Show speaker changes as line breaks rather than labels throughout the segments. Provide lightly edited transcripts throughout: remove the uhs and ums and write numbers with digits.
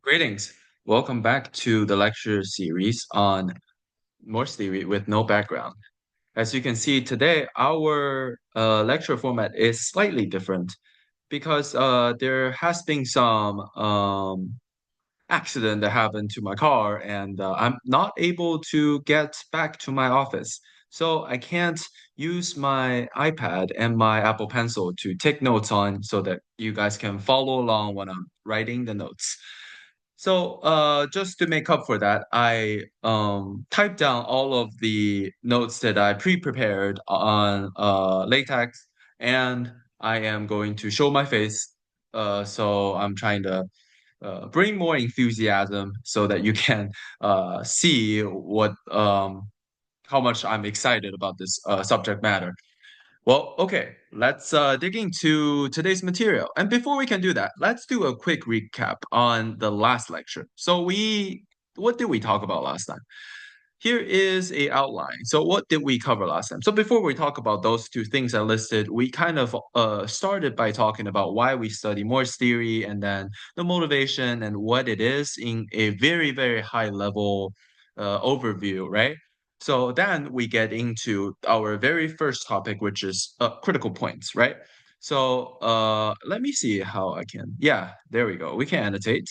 Greetings. Welcome back to the lecture series on Morse theory with no background. As you can see today, our lecture format is slightly different because there has been some accident that happened to my car, and I'm not able to get back to my office. So I can't use my iPad and my Apple Pencil to take notes on so that you guys can follow along when I'm writing the notes. So just to make up for that, I typed down all of the notes that I pre-prepared on LaTeX, and I am going to show my face. So I'm trying to bring more enthusiasm so that you can see what how much I'm excited about this subject matter. Well, okay, let's dig into today's material. And before we can do that, let's do a quick recap on the last lecture. What did we talk about last time? Here is a outline. So what did we cover last time? So before we talk about those two things I listed, we kind of started by talking about why we study Morse theory and then the motivation and what it is in a very, very high level overview, right? So then we get into our very first topic, which is critical points, right? So let me see how I can. Yeah, there we go. We can annotate.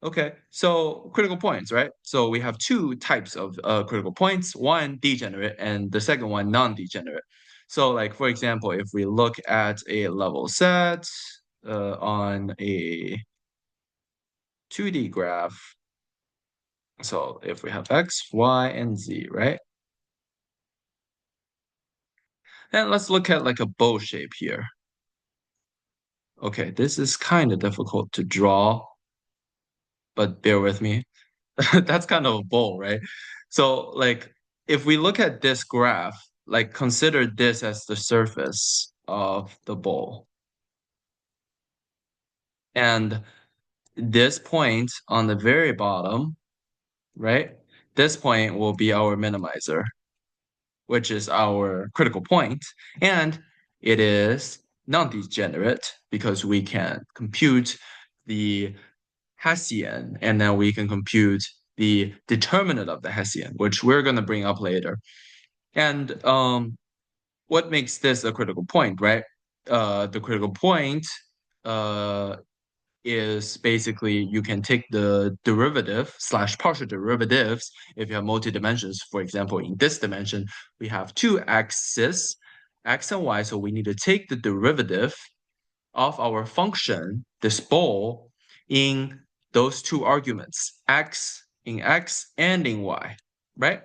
Okay, so critical points, right? So we have two types of critical points, one degenerate and the second one non-degenerate. So like, for example, if we look at a level set on a 2D graph, so if we have X, Y, and Z, right? And let's look at like a bow shape here. Okay, this is kind of difficult to draw, but bear with me. That's kind of a bowl, right? So, like, if we look at this graph, like, consider this as the surface of the bowl. And this point on the very bottom, right? This point will be our minimizer, which is our critical point. And it is non-degenerate because we can compute the Hessian, and then we can compute the determinant of the Hessian, which we're going to bring up later. And what makes this a critical point, right? The critical point uh, is basically you can take the derivative slash partial derivatives if you have multi-dimensions. For example, in this dimension, we have two axes, x and y, so we need to take the derivative of our function, this ball, in those two arguments, x and in y, right?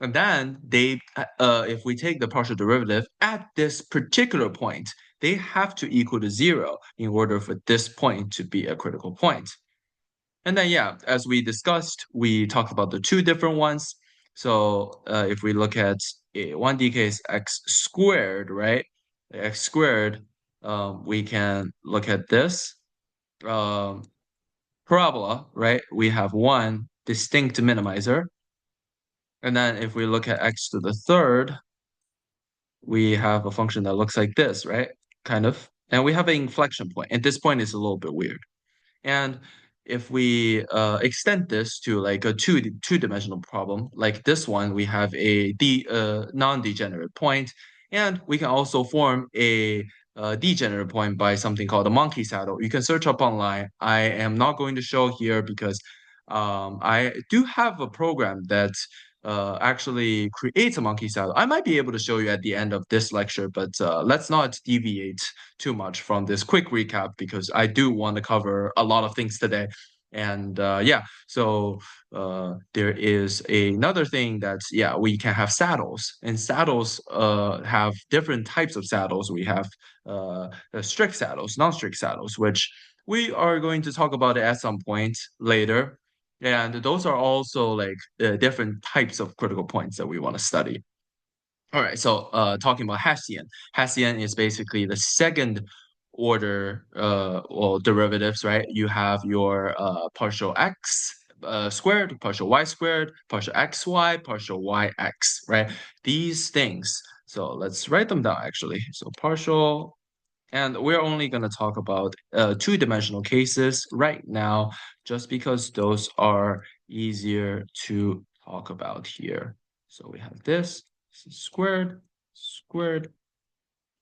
And then if we take the partial derivative at this particular point, they have to equal to zero in order for this point to be a critical point. And then, yeah, as we discussed, we talked about the two different ones. So if we look at a 1D case x squared, right? X squared, we can look at this um, parabola, right? We have one distinct minimizer. And then if we look at x to the third, we have a function that looks like this, right? Kind of. And we have an inflection point. And this point is a little bit weird. And if we extend this to like a two-dimensional problem, like this one, we have a non-degenerate point, and we can also form a degenerate point by something called a monkey saddle. You can search up online. I am not going to show here because I do have a program that actually creates a monkey saddle. I might be able to show you at the end of this lecture, but let's not deviate too much from this quick recap because I do want to cover a lot of things today. And yeah, so there is another thing that, yeah, we can have saddles, and saddles have different types of saddles. We have strict saddles, non-strict saddles, which we are going to talk about it at some point later. And those are also like different types of critical points that we want to study. All right, so talking about Hessian. Hessian is basically the second order well derivatives, right? You have your partial x squared, partial y squared, partial xy, partial yx, right? These things. So let's write them down actually. So partial And we're only going to talk about two-dimensional cases right now, just because those are easier to talk about here. So we have this is squared, squared.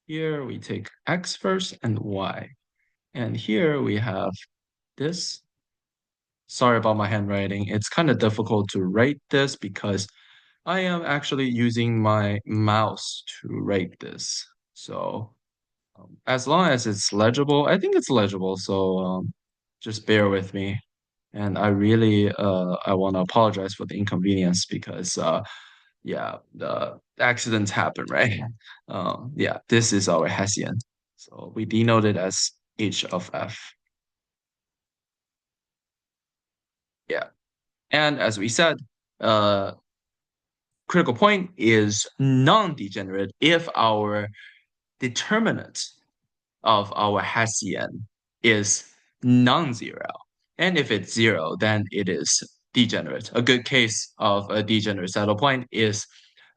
Here we take x first and y. And here we have this. Sorry about my handwriting. It's kind of difficult to write this because I am actually using my mouse to write this. So as long as it's legible, I think it's legible. So just bear with me. And I want to apologize for the inconvenience because yeah, the accidents happen, right? Yeah, this is our Hessian. So we denote it as h of f. Yeah. And as we said, uh, critical point is non-degenerate if our determinant of our Hessian is non-zero. And if it's zero, then it is degenerate. A good case of a degenerate saddle point is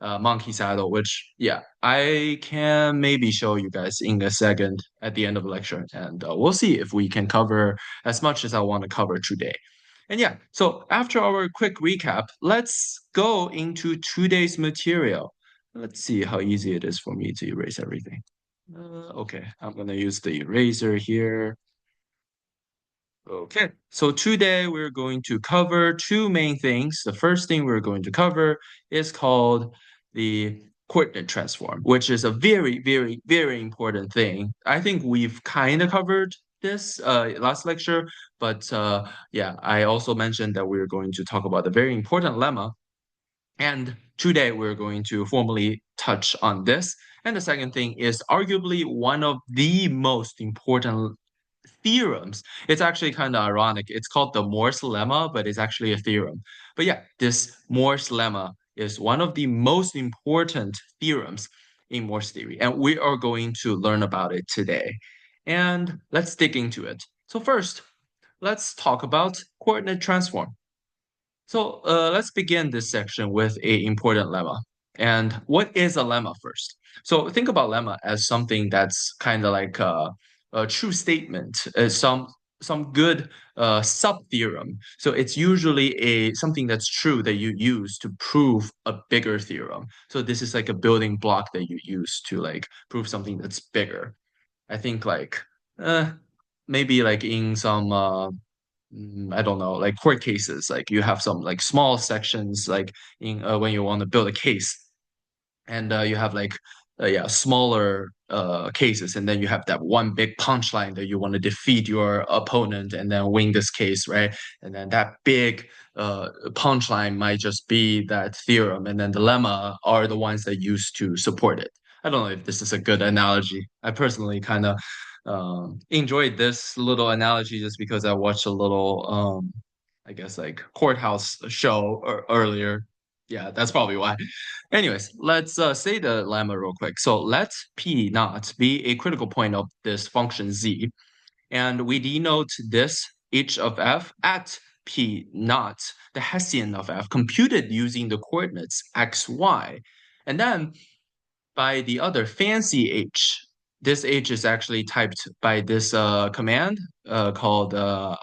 monkey saddle, which, yeah, I can maybe show you guys in a second at the end of the lecture. And we'll see if we can cover as much as I want to cover today. And yeah, so after our quick recap, let's go into today's material. Let's see how easy it is for me to erase everything. Okay, I'm gonna use the eraser here. Okay, so today we're going to cover two main things. The first thing we're going to cover is called the coordinate transform, which is a very, very, very important thing. I think we've kind of covered this last lecture, but yeah, I also mentioned that we're going to talk about the very important lemma. And today we're going to formally touch on this. And the second thing is arguably one of the most important theorems. It's actually kind of ironic. It's called the Morse Lemma, but it's actually a theorem. But yeah, this Morse Lemma is one of the most important theorems in Morse theory. And we are going to learn about it today. And let's dig into it. So first, let's talk about coordinate transform. So let's begin this section with a important lemma. And what is a lemma first? So think about lemma as something that's kind of like a true statement, some good sub-theorem. So it's usually a something that's true that you use to prove a bigger theorem. So this is like a building block that you use to like prove something that's bigger. I think like uh, maybe like in some I don't know, like court cases, like you have some like small sections, like in when you want to build a case, and you have like yeah smaller cases, and then you have that one big punchline that you want to defeat your opponent and then win this case, right? And then that big punchline might just be that theorem, and then the lemma are the ones that used to support it. I don't know if this is a good analogy. I personally kind of enjoyed this little analogy just because I watched a little I guess like courthouse show earlier. Yeah, that's probably why. Anyways, let's say the lemma real quick. So let P naught be a critical point of this function Z, and we denote this h of f at P naught, the Hessian of f, computed using the coordinates x, y. And then by the other fancy h. This h is actually typed by this command called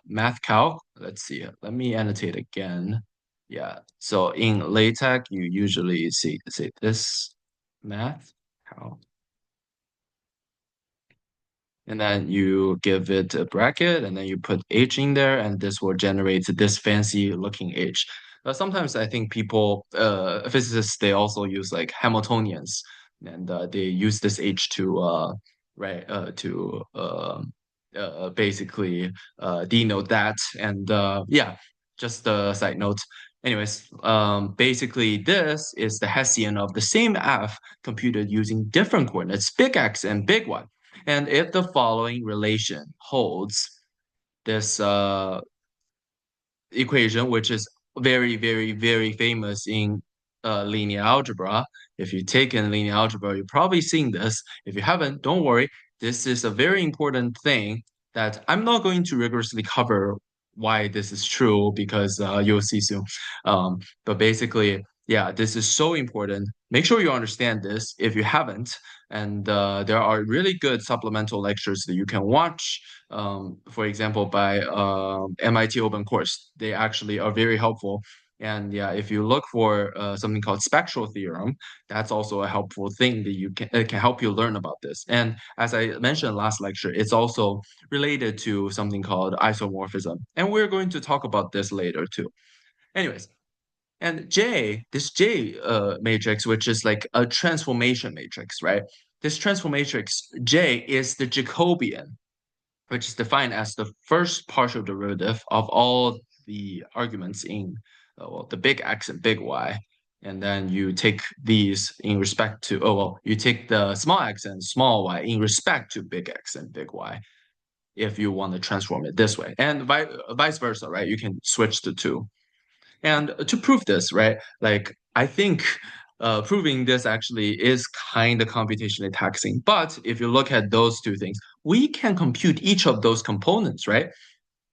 mathcalc. Let's see. Let me annotate again. Yeah. So in LaTeX, you usually see say this math calc, and then you give it a bracket, and then you put h in there, and this will generate this fancy looking h. Sometimes I think people, physicists, they also use like Hamiltonians, and they use this h to right to basically denote that. And yeah, just a side note. Anyways, basically this is the Hessian of the same f computed using different coordinates, big X and big Y. And if the following relation holds, this equation, which is very, very, very famous in linear algebra. If you've taken linear algebra, you've probably seen this. If you haven't, don't worry. This is a very important thing that I'm not going to rigorously cover why this is true because you'll see soon. But basically, yeah, this is so important. Make sure you understand this if you haven't. And there are really good supplemental lectures that you can watch. For example, by MIT Open Course. They actually are very helpful. And yeah, if you look for something called spectral theorem, that's also a helpful thing that you can it can help you learn about this. And as I mentioned last lecture, it's also related to something called isomorphism. And we're going to talk about this later too. Anyways, and this J matrix, which is like a transformation matrix, right? This transform matrix J is the Jacobian, which is defined as the first partial derivative of all the arguments in well, the big X and big Y. And then you take these in respect to, oh, well, you take the small x and small y in respect to big X and big Y if you want to transform it this way. And vice versa, right? You can switch the two. And to prove this, right, like I think proving this actually is kind of computationally taxing. But if you look at those two things, we can compute each of those components, right?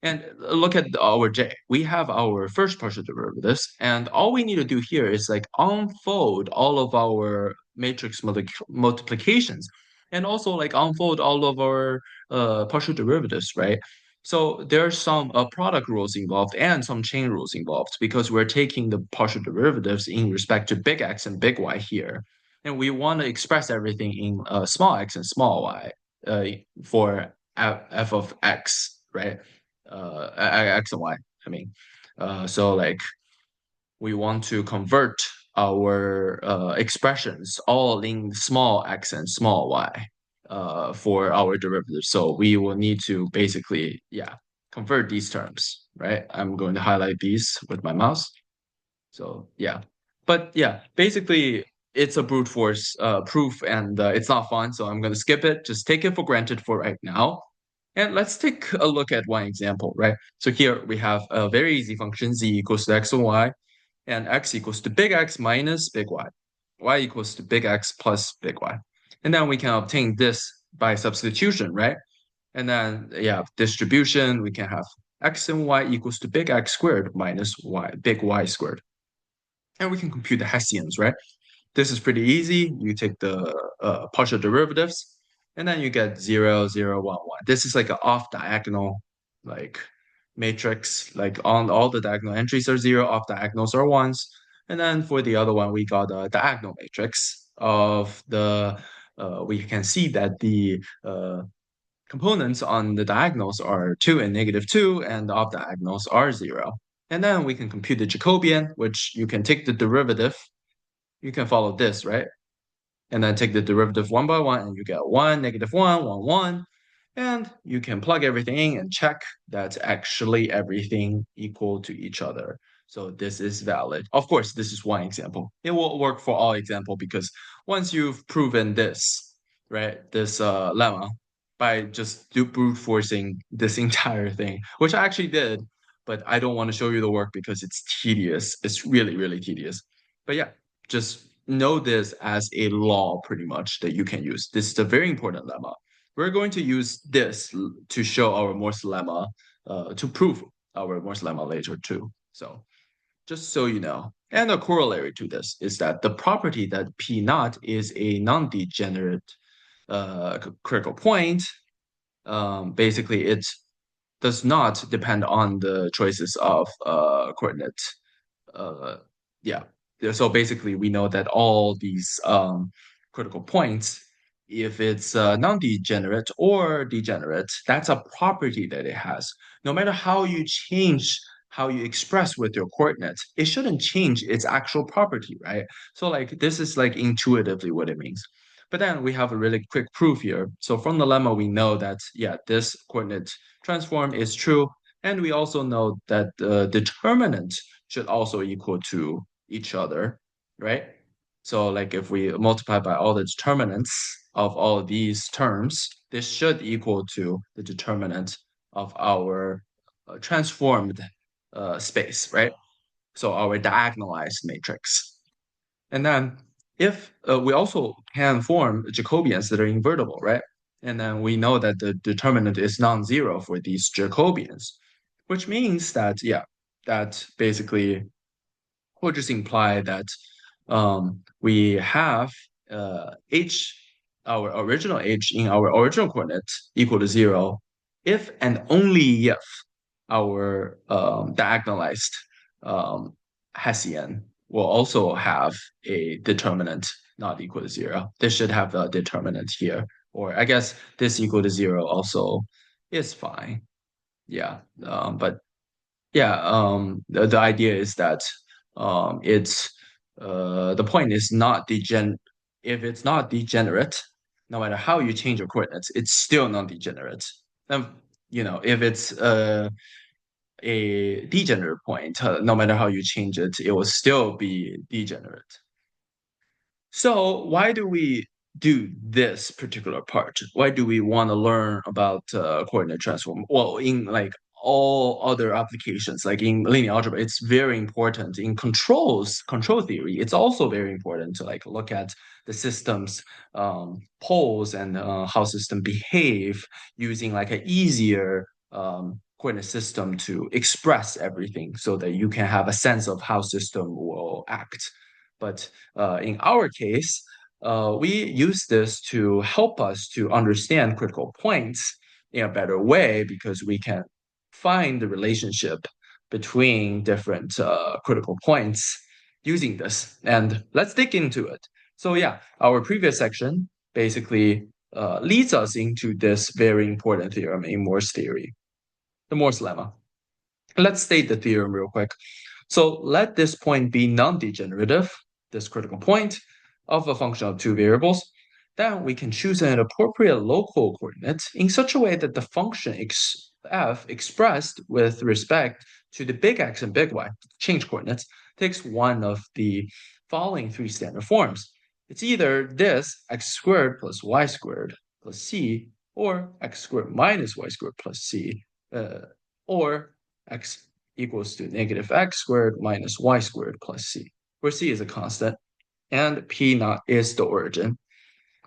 And look at our J. We have our first partial derivatives, and all we need to do here is like unfold all of our matrix multiplications, and also like unfold all of our partial derivatives, right? So there's some product rules involved and some chain rules involved because we're taking the partial derivatives in respect to big X and big Y here, and we want to express everything in small x and small y for f of x, right? X and Y. I mean, so like we want to convert our expressions all in small x and small y for our derivatives. So we will need to basically, yeah, convert these terms, right? I'm going to highlight these with my mouse. So yeah, but yeah, basically it's a brute force proof and it's not fun. So I'm going to skip it. Just take it for granted for right now. And let's take a look at one example, right? So here we have a very easy function, z equals to x and y, and x equals to big X minus big y equals to big X plus big Y. And then we can obtain this by substitution, right? And then, yeah, distribution, we can have x and y equals to big X squared minus big Y squared. And we can compute the Hessians, right? This is pretty easy. You take the partial derivatives, and then you get 0, 0, 1, 1. This is like an off diagonal like matrix. Like on all the diagonal entries are 0, off diagonals are ones. And then for the other one, we got a diagonal matrix of the we can see that the components on the diagonals are 2 and negative 2, and the off diagonals are 0. And then we can compute the Jacobian, which you can take the derivative. You can follow this, right? And then take the derivative one by one, and you get 1, negative 1, 1, 1. And you can plug everything in and check that actually everything equal to each other. So this is valid. Of course, this is one example. It will work for all example because once you've proven this, right, this lemma by just brute forcing this entire thing, which I actually did, but I don't want to show you the work because it's tedious. It's really, really tedious. But yeah, just know this as a law pretty much that you can use. This is a very important lemma. We're going to use this to show our Morse lemma, to prove our Morse lemma later too. So just so you know. And a corollary to this is that the property that P naught is a non-degenerate critical point, basically it does not depend on the choices of coordinate. Uh, yeah. So basically, we know that all these critical points, if it's non-degenerate or degenerate, that's a property that it has. No matter how you change how you express with your coordinates, it shouldn't change its actual property, right? So like this is like intuitively what it means. But then we have a really quick proof here. So from the lemma, we know that, yeah, this coordinate transform is true. And we also know that the determinant should also equal to each other, right? So like if we multiply by all the determinants of all of these terms, this should equal to the determinant of our transformed space, right? So our diagonalized matrix. And then if we also can form Jacobians that are invertible, right? And then we know that the determinant is non-zero for these Jacobians, which means that, yeah, that basically will just imply that we have h, our original h in our original coordinates equal to 0 if and only if our diagonalized um, Hessian will also have a determinant not equal to 0. This should have a determinant here, or I guess this equal to 0 also is fine. Yeah, but yeah, the idea is that it's the point is not degen if it's not degenerate, no matter how you change your coordinates, it's still non-degenerate. And if it's a degenerate point, no matter how you change it, it will still be degenerate. So why do we do this particular part? Why do we want to learn about coordinate transform? Well, in like all other applications, like in linear algebra, it's very important. In control theory, it's also very important to like look at the system's poles and how system behave using like an easier coordinate system to express everything so that you can have a sense of how system will act. But in our case, we use this to help us to understand critical points in a better way because we can find the relationship between different critical points using this. And let's dig into it. So yeah, our previous section basically leads us into this very important theorem in Morse theory, the Morse lemma. Let's state the theorem real quick. So let this point be non-degenerative, this critical point, of a function of two variables. Then we can choose an appropriate local coordinate in such a way that the function f expressed with respect to the big X and big Y, change coordinates, takes one of the following three standard forms. It's either this x squared plus y squared plus c, or x squared minus y squared plus c, or x equals to negative x squared minus y squared plus c, where c is a constant and p naught is the origin.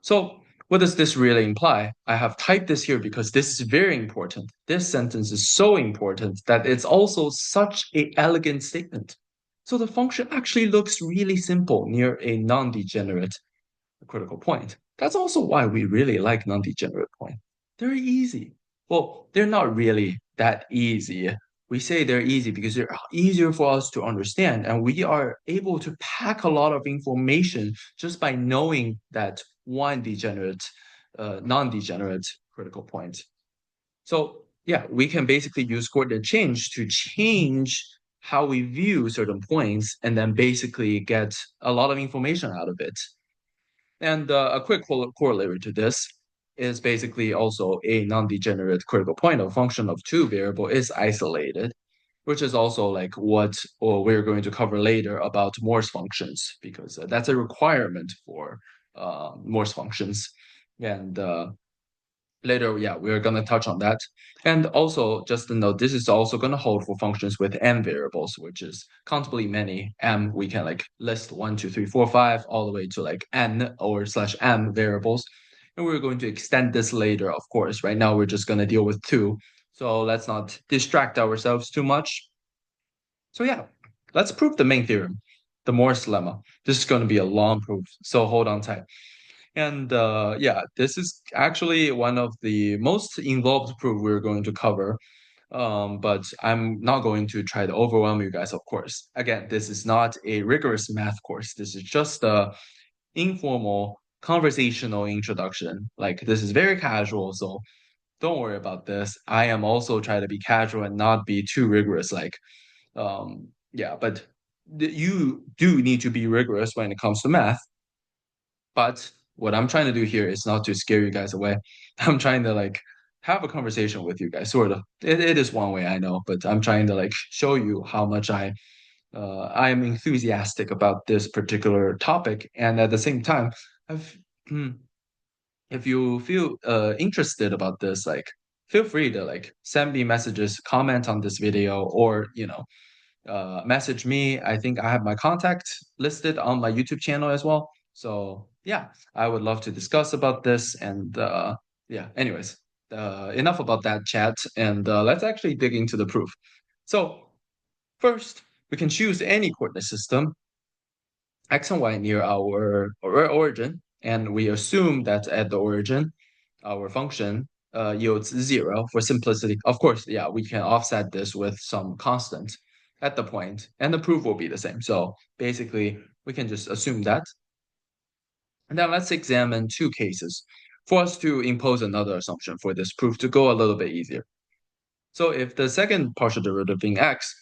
So what does this really imply? I have typed this here because this is very important. This sentence is so important that it's also such an elegant statement. So the function actually looks really simple near a non-degenerate critical point. That's also why we really like non-degenerate points. They're easy. Well, they're not really that easy. We say they're easy because they're easier for us to understand, and we are able to pack a lot of information just by knowing that one degenerate, non-degenerate critical point. So yeah, we can basically use coordinate change to change how we view certain points and then basically get a lot of information out of it. And a quick corollary to this is basically also a non-degenerate critical point of function of two variable is isolated, which is also like what we're going to cover later about Morse functions, because that's a requirement for Morse functions. And later, yeah, we're going to touch on that. And also, just to note, this is also going to hold for functions with m variables, which is countably many. M, we can like list 1, 2, 3, 4, 5, all the way to like n or slash m variables. And we're going to extend this later, of course. Right now, we're just going to deal with two. So let's not distract ourselves too much. So yeah, let's prove the main theorem, the Morse lemma. This is going to be a long proof, so hold on tight. And yeah, this is actually one of the most involved proof we're going to cover. But I'm not going to try to overwhelm you guys, of course. Again, this is not a rigorous math course. This is just a informal conversational introduction. Like this is very casual, so don't worry about this. I am also trying to be casual and not be too rigorous. Like, yeah, but you do need to be rigorous when it comes to math. But what I'm trying to do here is not to scare you guys away. I'm trying to like have a conversation with you guys, sort of. It is one way I know, but I'm trying to like show you how much I am enthusiastic about this particular topic, and at the same time, I've, hmm, if you feel interested about this, like feel free to like send me messages, comment on this video, or message me. I think I have my contact listed on my YouTube channel as well. So yeah, I would love to discuss about this. And yeah, anyways, enough about that chat, and let's actually dig into the proof. So first, we can choose any coordinate system, x and y near our origin, and we assume that at the origin, our function yields 0 for simplicity. Of course, yeah, we can offset this with some constant at the point, and the proof will be the same. So basically, we can just assume that. And then let's examine two cases for us to impose another assumption for this proof to go a little bit easier. So if the second partial derivative in x,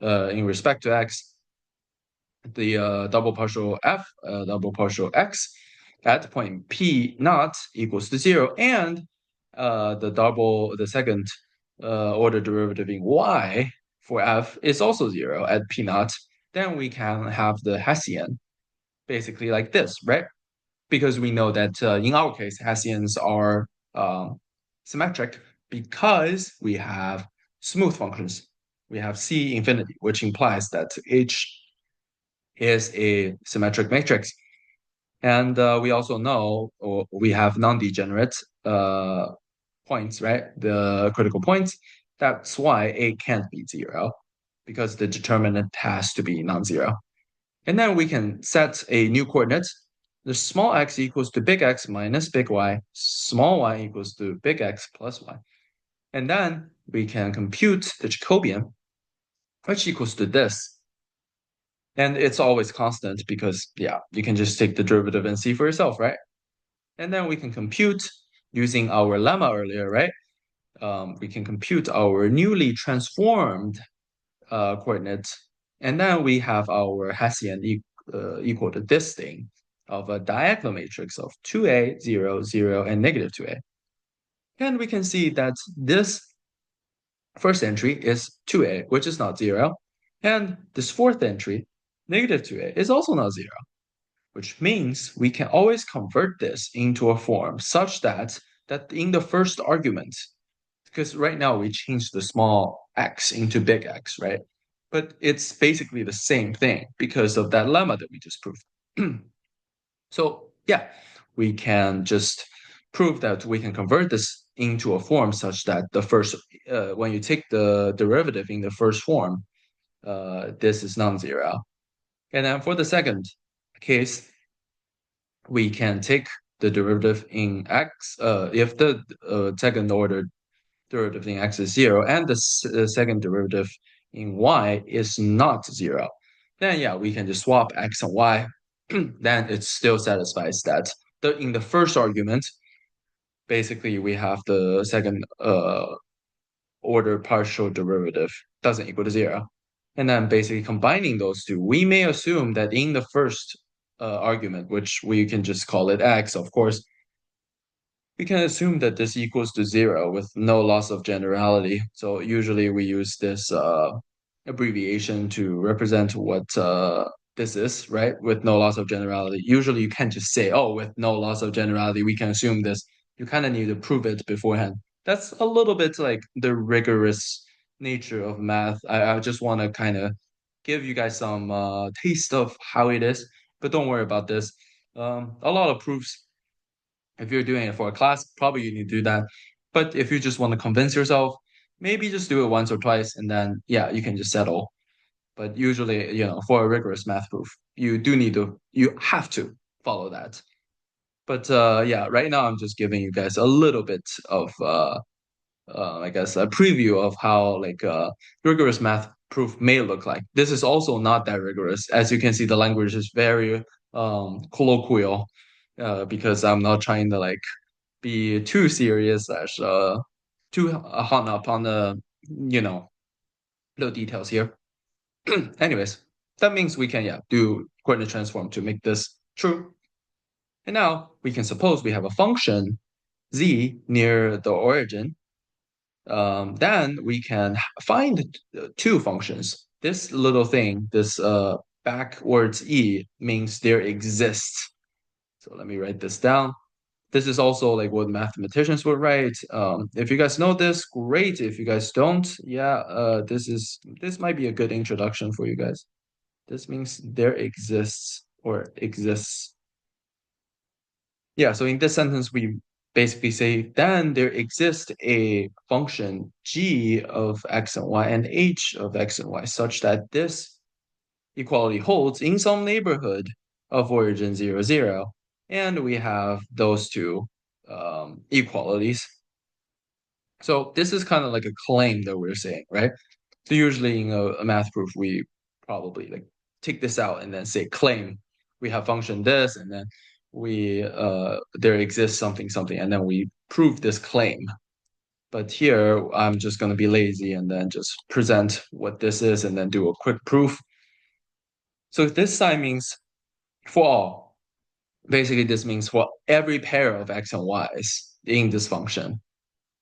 in respect to x, the double partial f, double partial x, at point p naught equals to 0, and the second order derivative in y for f is also 0 at p naught, then we can have the Hessian basically like this, right? Because we know that in our case, Hessians are symmetric because we have smooth functions. We have C infinity, which implies that H is a symmetric matrix. And we also know, or we have non-degenerate points, right? The critical points. That's why A can't be 0, because the determinant has to be non-zero. And then we can set a new coordinate. The small x equals to big X minus big Y, small y equals to big X plus Y. And then we can compute the Jacobian, which equals to this. And it's always constant because, yeah, you can just take the derivative and see for yourself, right? And then we can compute using our lemma earlier, right? We can compute our newly transformed coordinates. And then we have our Hessian equal to this thing of a diagonal matrix of 2a, 0, 0, and negative 2a. And we can see that this first entry is 2a, which is not 0. And this fourth entry, negative 2a, is also not 0, which means we can always convert this into a form such that in the first argument, because right now we changed the small x into big X, right? But it's basically the same thing because of that lemma that we just proved. So yeah, we can just prove that we can convert this into a form such that the first, when you take the derivative in the first form, this is non-zero. And then for the second case, we can take the derivative in x, if the second order derivative in x is 0 and the second derivative in y is not 0, then yeah, we can just swap x and y. Then it still satisfies that in the first argument, basically we have the second order partial derivative doesn't equal to 0. And then basically combining those two, we may assume that in the first argument, which we can just call it x, of course, we can assume that this equals to 0 with no loss of generality. So usually we use this abbreviation to represent what this is, right? With no loss of generality. Usually you can't just say, oh, with no loss of generality, we can assume this. You kind of need to prove it beforehand. That's a little bit like the rigorous nature of math. I just want to kind of give you guys some taste of how it is, but don't worry about this. A lot of proofs, if you're doing it for a class, probably you need to do that. But if you just want to convince yourself, maybe just do it once or twice, and then yeah, you can just settle. But usually, for a rigorous math proof, you have to follow that. But yeah, right now I'm just giving you guys a little bit of I guess a preview of how like rigorous math proof may look like. This is also not that rigorous. As you can see, the language is very colloquial because I'm not trying to like be too serious as too hung up on the little details here. Anyways, that means we can do coordinate transform to make this true. And now we can suppose we have a function z near the origin. Then we can find two functions. This little thing, this backwards e, means there exists. So let me write this down. This is also like what mathematicians would write. If you guys know this, great. If you guys don't, yeah, this might be a good introduction for you guys. This means there exists or exists. Yeah, so in this sentence, we basically say then there exists a function g of x and y and h of x and y such that this equality holds in some neighborhood of origin 0, 0. And we have those two equalities. So this is kind of like a claim that we're saying, right? So usually in a math proof, we probably like take this out and then say claim. We have function this, and then we there exists something something, and then we prove this claim. But here I'm just going to be lazy and then just present what this is and then do a quick proof. So this sign means for all. Basically, this means for every pair of x and y's in this function.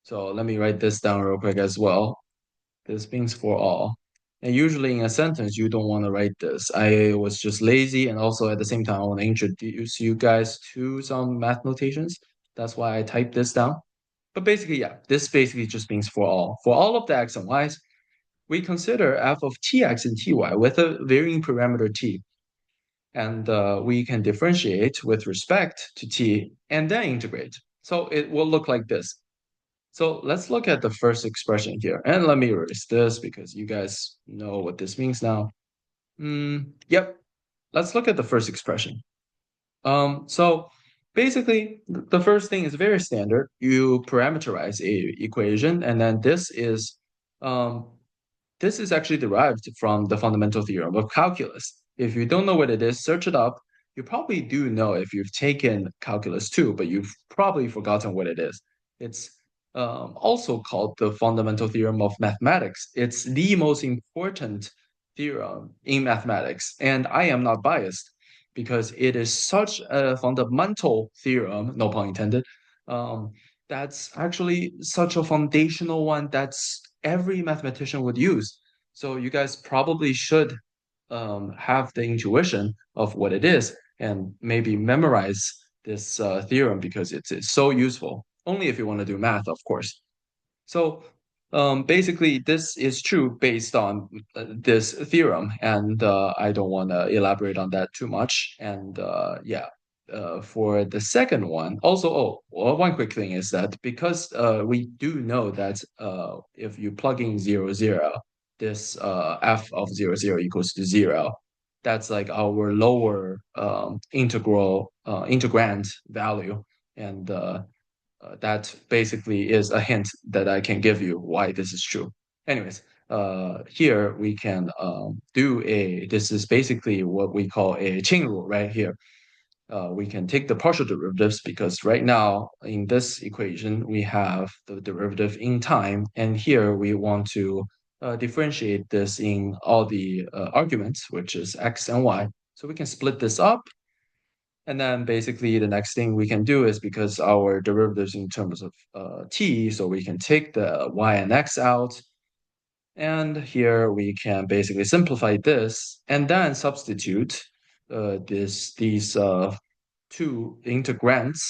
So let me write this down real quick as well. This means for all. And usually in a sentence, you don't want to write this. I was just lazy, and also at the same time, I want to introduce you guys to some math notations. That's why I typed this down. But basically, yeah, this basically just means for all. For all of the x and y's, we consider f of tx and ty with a varying parameter t. And we can differentiate with respect to t and then integrate. So it will look like this. So let's look at the first expression here. And let me erase this because you guys know what this means now. Yep. Let's look at the first expression. So basically, the first thing is very standard. You parameterize a equation, and then um, this is actually derived from the fundamental theorem of calculus. If you don't know what it is, search it up. You probably do know if you've taken calculus 2, but you've probably forgotten what it is. It's also called the fundamental theorem of mathematics. It's the most important theorem in mathematics, and I am not biased because it is such a fundamental theorem, no pun intended, um, that's actually such a foundational one that's every mathematician would use. So you guys probably should have the intuition of what it is and maybe memorize this theorem because it's so useful. Only if you want to do math, of course. So basically, this is true based on this theorem, and I don't want to elaborate on that too much. And yeah, for the second one, also, oh, well, one quick thing is that because we do know that if you plug in 0, 0, this f of 0, 0 equals to 0, that's like our lower integrand value. And that basically is a hint that I can give you why this is true. Anyways, here we can this is basically what we call a chain rule right here. We can take the partial derivatives because right now in this equation, we have the derivative in time. And here we want to differentiate this in all the arguments, which is x and y. So we can split this up, and then basically the next thing we can do is because our derivatives in terms of t, so we can take the y and x out. And here we can basically simplify this and then substitute these two integrands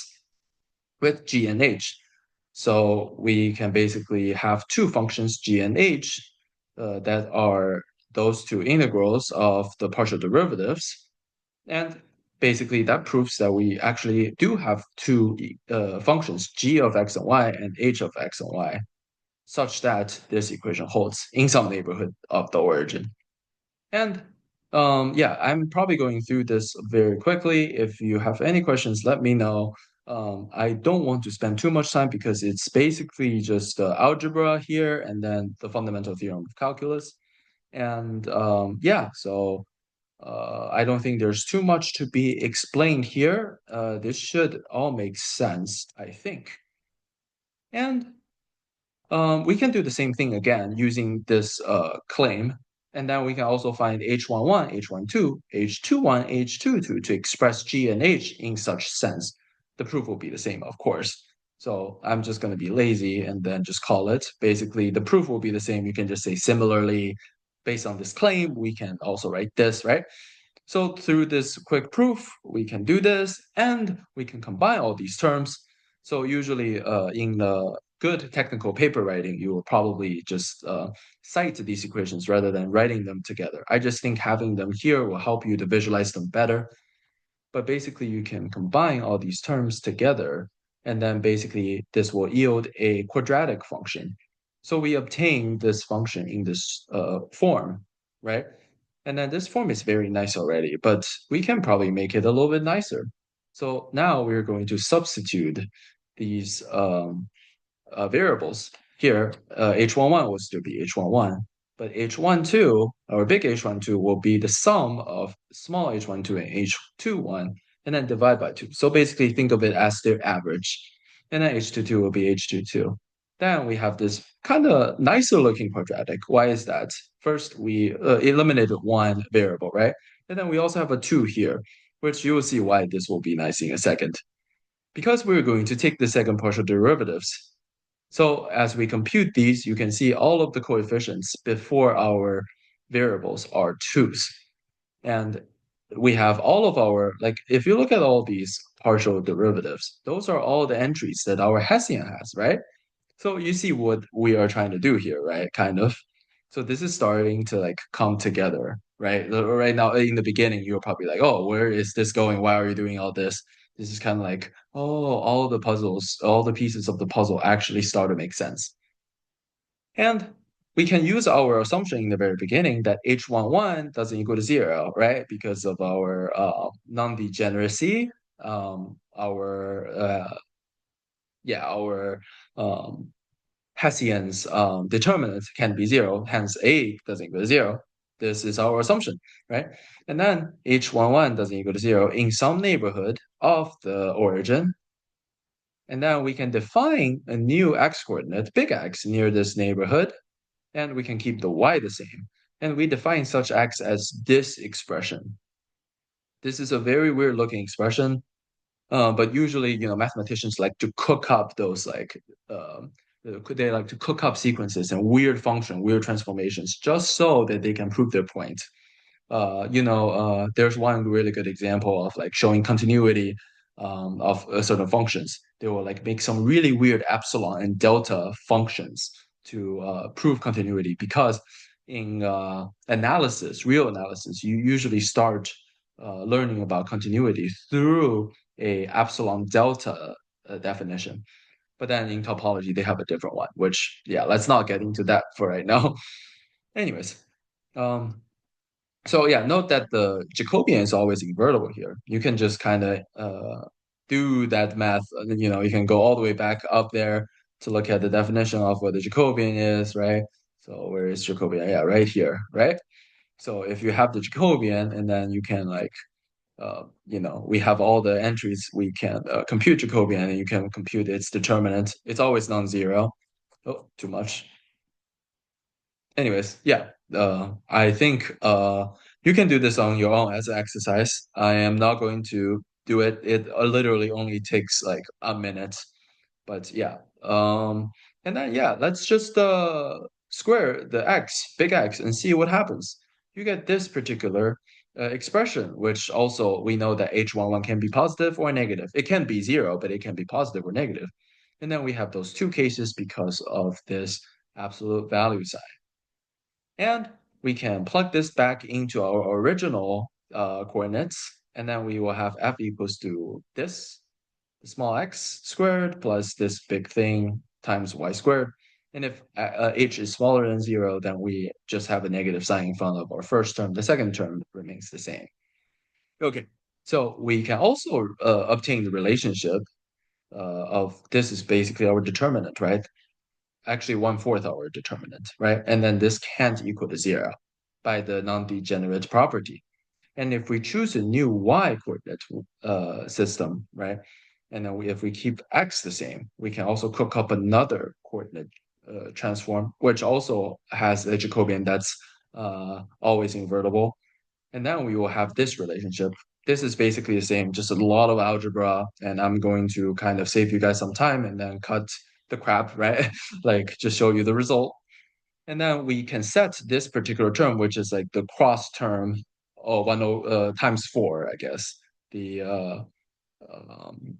with g and h. So we can basically have two functions, g and h, that are those two integrals of the partial derivatives. And basically, that proves that we actually do have two functions, g of x and y and h of x and y, such that this equation holds in some neighborhood of the origin. And yeah, I'm probably going through this very quickly. If you have any questions, let me know. I don't want to spend too much time because it's basically just algebra here and then the fundamental theorem of calculus. And yeah, so I don't think there's too much to be explained here. This should all make sense, I think. And we can do the same thing again using this claim. And then we can also find H11, H12, H21, H22 to express G and H in such sense. The proof will be the same, of course. So I'm just going to be lazy and then just call it. Basically, the proof will be the same. You can just say similarly, based on this claim, we can also write this, right? So through this quick proof, we can do this and we can combine all these terms. So usually in the good technical paper writing, you will probably just cite these equations rather than writing them together. I just think having them here will help you to visualize them better. But basically, you can combine all these terms together, and then basically this will yield a quadratic function. So we obtain this function in this form, right? And then this form is very nice already, but we can probably make it a little bit nicer. So now we're going to substitute these variables. Here, h11 will still be h11, but h12, or big h12, will be the sum of small h12 and h21, and then divide by 2. So basically, think of it as their average. And then h22 will be h22. Then we have this kind of nicer looking quadratic. Why is that? First, we eliminated one variable, right? And then we also have a 2 here, which you will see why this will be nice in a second. Because we're going to take the second partial derivatives, so as we compute these, you can see all of the coefficients before our variables are 2's. And we have all of our, like, if you look at all these partial derivatives, those are all the entries that our Hessian has, right? So you see what we are trying to do here, right? Kind of. So this is starting to like come together, right? Right now, in the beginning, you're probably like, oh, where is this going? Why are you doing all this? This is kind of like, oh, all the puzzles, all the pieces of the puzzle actually start to make sense. And we can use our assumption in the very beginning that h11 doesn't equal to 0, right? Because of our non-degeneracy, our um, Hessian's determinant can be 0, hence A doesn't equal to 0. This is our assumption, right? And then h11 doesn't equal to 0 in some neighborhood of the origin. And then we can define a new x-coordinate, big X, near this neighborhood, and we can keep the y the same. And we define such x as this expression. This is a very weird looking expression, but usually, mathematicians like to cook up those they like to cook up sequences and weird function, weird transformations, just so that they can prove their point. There's one really good example of like showing continuity of certain functions. They will like make some really weird epsilon and delta functions to prove continuity because in analysis, real analysis, you usually start learning about continuity through a epsilon delta definition. But then in topology, they have a different one, which, yeah, let's not get into that for right now. Anyways, um, so yeah, note that the Jacobian is always invertible here. You can just kind of do that math. You can go all the way back up there to look at the definition of what the Jacobian is, right? So where is Jacobian? Yeah, right here, right? So if you have the Jacobian, and then you can like, we have all the entries, we can compute Jacobian, and you can compute its determinant. It's always non-zero. Oh, too much. Anyways, yeah, I think you can do this on your own as an exercise. I am not going to do it. It literally only takes like a minute. But yeah, and then yeah, let's just square the x, big X, and see what happens. You get this particular expression, which also we know that h11 can be positive or negative. It can be 0, but it can be positive or negative. And then we have those two cases because of this absolute value sign. And we can plug this back into our original coordinates, and then we will have f equals to this, small x squared, plus this big thing times y squared. And if h is smaller than 0, then we just have a negative sign in front of our first term. The second term remains the same. Okay, so we can also obtain the relationship of this is basically our determinant, right? Actually 1/4 our determinant, right? And then this can't equal to 0 by the non-degenerate property. And if we choose a new y coordinate system, right? And then if we keep x the same, we can also cook up another coordinate transform, which also has a Jacobian that's always invertible. And then we will have this relationship. This is basically the same, just a lot of algebra, and I'm going to kind of save you guys some time and then cut the crap, right? Like just show you the result. And then we can set this particular term, which is like the cross term, times 4, I guess. The um,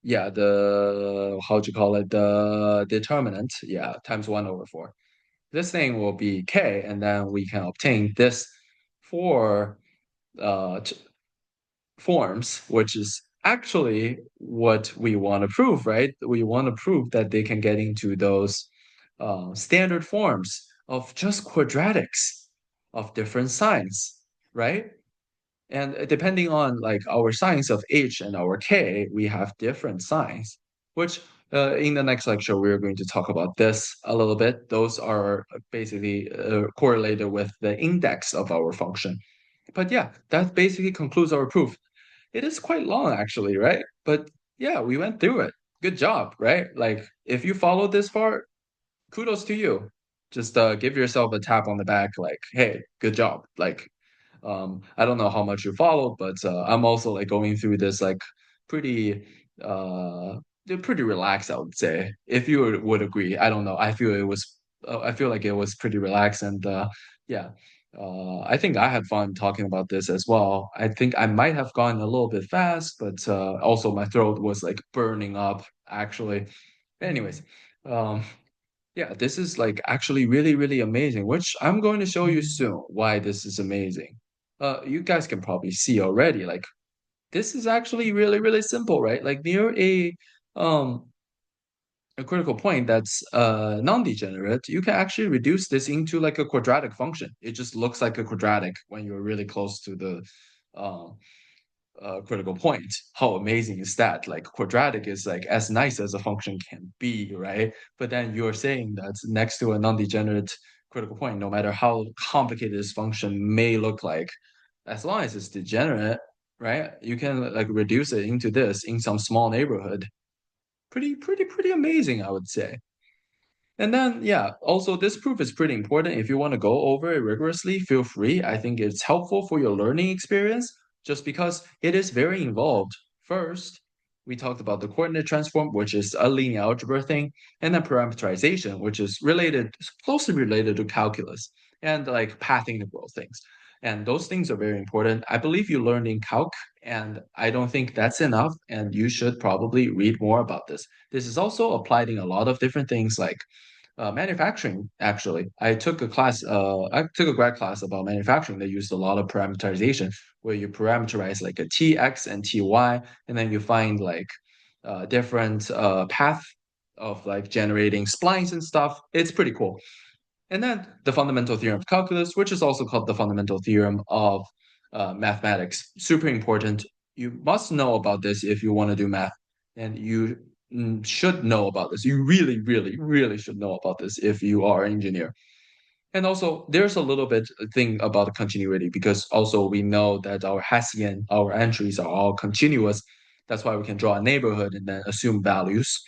yeah, the how'd you call it? The determinant, yeah, times 1/4. This thing will be k, and then we can obtain this for uh, forms, which is actually what we want to prove, right? We want to prove that they can get into those standard forms of just quadratics. of different signs, right? And depending on like our signs of h and our k, we have different signs, which in the next lecture, we're going to talk about this a little bit. Those are basically correlated with the index of our function. But yeah, that basically concludes our proof. It is quite long, actually, right? But yeah, we went through it. Good job, right? Like, if you followed this far, kudos to you. Just give yourself a tap on the back, like, hey, good job. Like, I don't know how much you followed, but I'm also like going through this like pretty they're pretty relaxed, I would say. If you would agree, I don't know. I feel like it was pretty relaxed and yeah. I think I had fun talking about this as well. I think I might have gone a little bit fast, but also my throat was like burning up actually. Anyways, um, yeah, this is like actually really, really amazing, which I'm going to show you soon why this is amazing. You guys can probably see already, like this is actually really, really simple, right? Like near um a critical point that's non-degenerate, you can actually reduce this into like a quadratic function. It just looks like a quadratic when you're really close to the um critical point. How amazing is that? Like quadratic is like as nice as a function can be, right? But then you're saying that next to a non-degenerate critical point, no matter how complicated this function may look like, as long as it's degenerate, right? You can like reduce it into this in some small neighborhood. Pretty amazing, I would say. And then, yeah, also this proof is pretty important. If you want to go over it rigorously, feel free. I think it's helpful for your learning experience just because it is very involved. First, we talked about the coordinate transform, which is a linear algebra thing, and then parameterization, which is related, closely related to calculus and like path integral things. And those things are very important. I believe you learned in calc, and I don't think that's enough. And you should probably read more about this. This is also applied in a lot of different things like manufacturing, actually. I took a grad class about manufacturing that used a lot of parameterization, where you parameterize like a tx and ty, and then you find like different path of like generating splines and stuff. It's pretty cool. And then the fundamental theorem of calculus, which is also called the fundamental theorem of mathematics. Super important. You must know about this if you want to do math, and you should know about this. You really, really, really should know about this if you are an engineer. And also, there's a little bit thing about continuity because also we know that our Hessian, our entries are all continuous. That's why we can draw a neighborhood and then assume values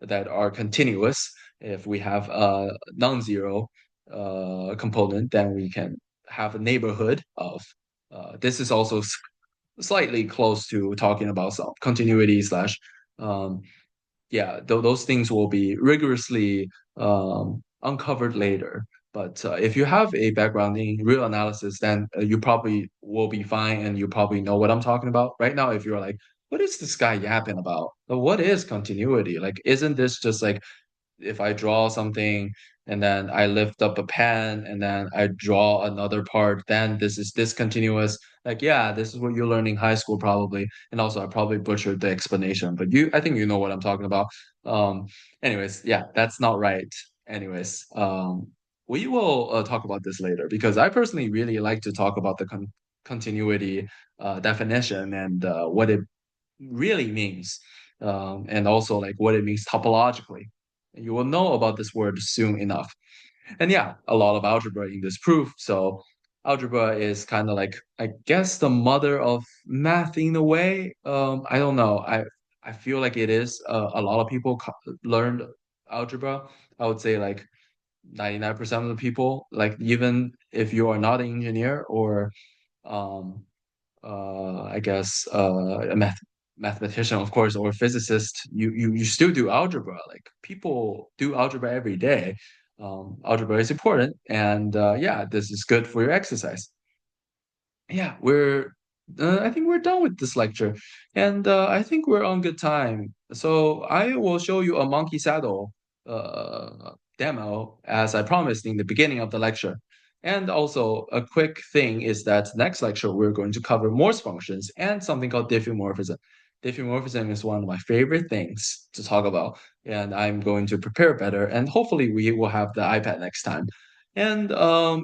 that are continuous. If we have a non-zero component, then we can have a neighborhood of. This is also slightly close to talking about some continuity slash um, yeah, those things will be rigorously uncovered later. But if you have a background in real analysis, then you probably will be fine and you probably know what I'm talking about. Right now, if you're like, what is this guy yapping about? What is continuity? Like, isn't this just like if I draw something and then I lift up a pen and then I draw another part, then this is discontinuous. Like, yeah, this is what you learn in high school probably. And also I probably butchered the explanation, but I think you know what I'm talking about. Um, anyways, yeah, that's not right. Anyways, we will talk about this later because I personally really like to talk about the continuity definition and what it really means, and also like what it means topologically. You will know about this word soon enough. And yeah, a lot of algebra in this proof. So algebra is kind of like, I guess, the mother of math in a way. I don't know. I feel like it is. A lot of people learned algebra. I would say like 99% of the people, like even if you are not an engineer or um, I guess a mathematician, of course, or a physicist, you still do algebra. Like people do algebra every day. Algebra is important, and yeah, this is good for your exercise. Yeah, I think we're done with this lecture, and I think we're on good time. So I will show you a monkey saddle demo as I promised in the beginning of the lecture. And also a quick thing is that next lecture we're going to cover Morse functions and something called diffeomorphism. Diffeomorphism is one of my favorite things to talk about, and I'm going to prepare better. And hopefully we will have the iPad next time. And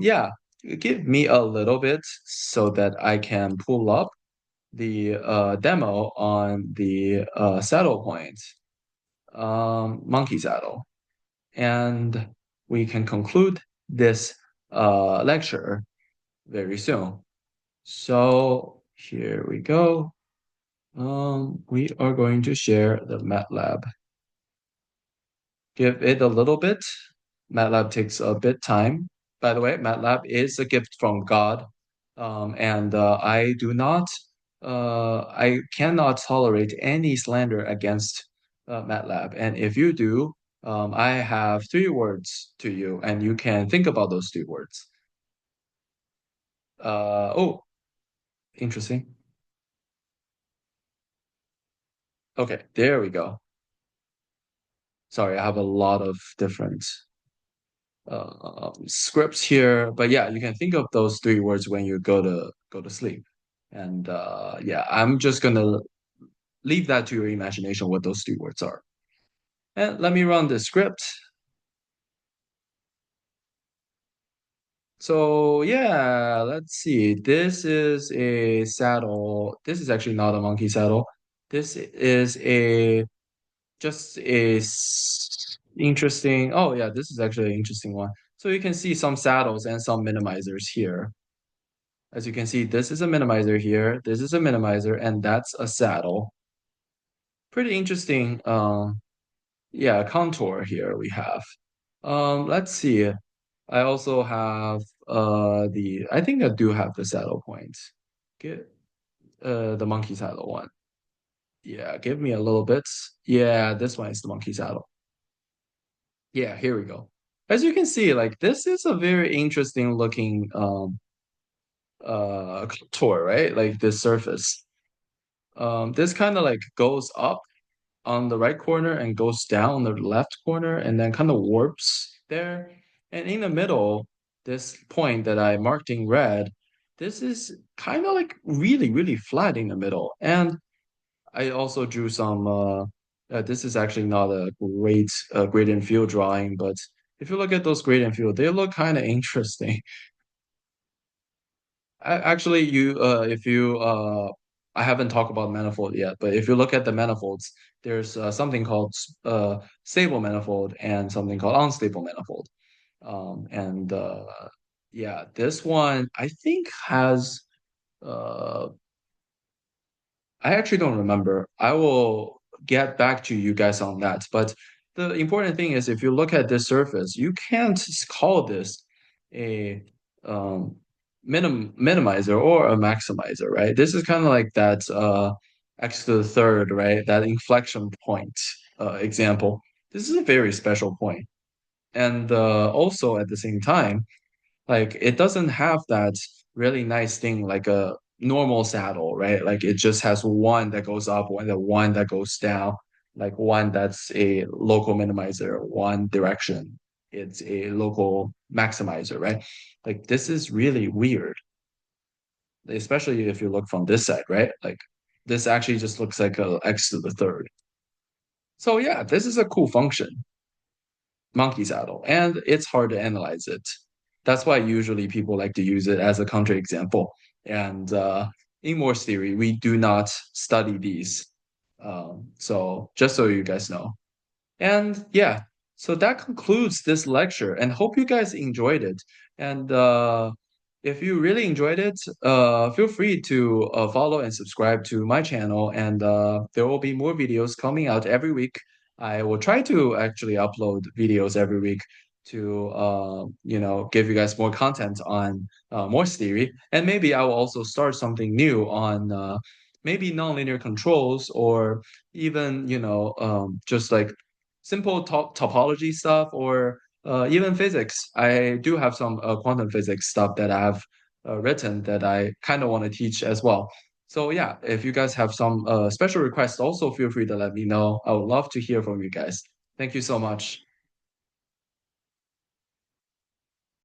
yeah. give me a little bit so that I can pull up the demo on the saddle point, monkey saddle, and we can conclude this lecture very soon. So here we go. We are going to share the MATLAB. Give it a little bit. MATLAB takes a bit time. By the way, MATLAB is a gift from God, and I cannot tolerate any slander against MATLAB. And if you do, I have three words to you, and you can think about those three words. Oh, interesting. Okay, there we go. Sorry, I have a lot of different scripts here, but yeah, you can think of those three words when you go to sleep. And yeah, I'm just gonna leave that to your imagination what those three words are. And let me run the script. So yeah, let's see. This is a saddle. This is actually not a monkey saddle. This is a just a interesting. Oh yeah, this is actually an interesting one. So you can see some saddles and some minimizers here. As you can see, this is a minimizer here, this is a minimizer, and that's a saddle. Pretty interesting, yeah, contour here we have. Let's see. I also have I think I do have the saddle points. Get the monkey saddle one. Yeah, give me a little bit. Yeah, this one is the monkey saddle. Yeah, here we go. As you can see, like this is a very interesting looking contour, right? Like this surface. This kind of like goes up on the right corner and goes down on the left corner and then kind of warps there. And in the middle, this point that I marked in red, this is kind of like really, really flat in the middle. And I also drew some, this is actually not a great gradient field drawing, but if you look at those gradient field, they look kind of interesting. Actually, if you, I haven't talked about manifold yet, but if you look at the manifolds, there's something called stable manifold and something called unstable manifold. And yeah, this one I think has uh, I actually don't remember. I will get back to you guys on that. But the important thing is if you look at this surface, you can't call this a um, minimizer or a maximizer, right? This is kind of like that x to the third, right? That inflection point example. This is a very special point. And also at the same time, like it doesn't have that really nice thing like a normal saddle, right? Like it just has one that goes up, one that goes down, like one that's a local minimizer, one direction. It's a local maximizer, right? Like this is really weird, especially if you look from this side, right? Like this actually just looks like a x to the third. So yeah, this is a cool function. Monkey saddle, and it's hard to analyze it. That's why usually people like to use it as a counterexample. And in Morse theory, we do not study these. So just so you guys know. And yeah, so that concludes this lecture and hope you guys enjoyed it. And if you really enjoyed it, feel free to follow and subscribe to my channel. And there will be more videos coming out every week. I will try to actually upload videos every week to give you guys more content on Morse theory. And maybe I will also start something new on maybe nonlinear controls or even just like simple topology stuff or even physics. I do have some quantum physics stuff that I've written that I kind of want to teach as well. So yeah, if you guys have some special requests, also feel free to let me know. I would love to hear from you guys. Thank you so much.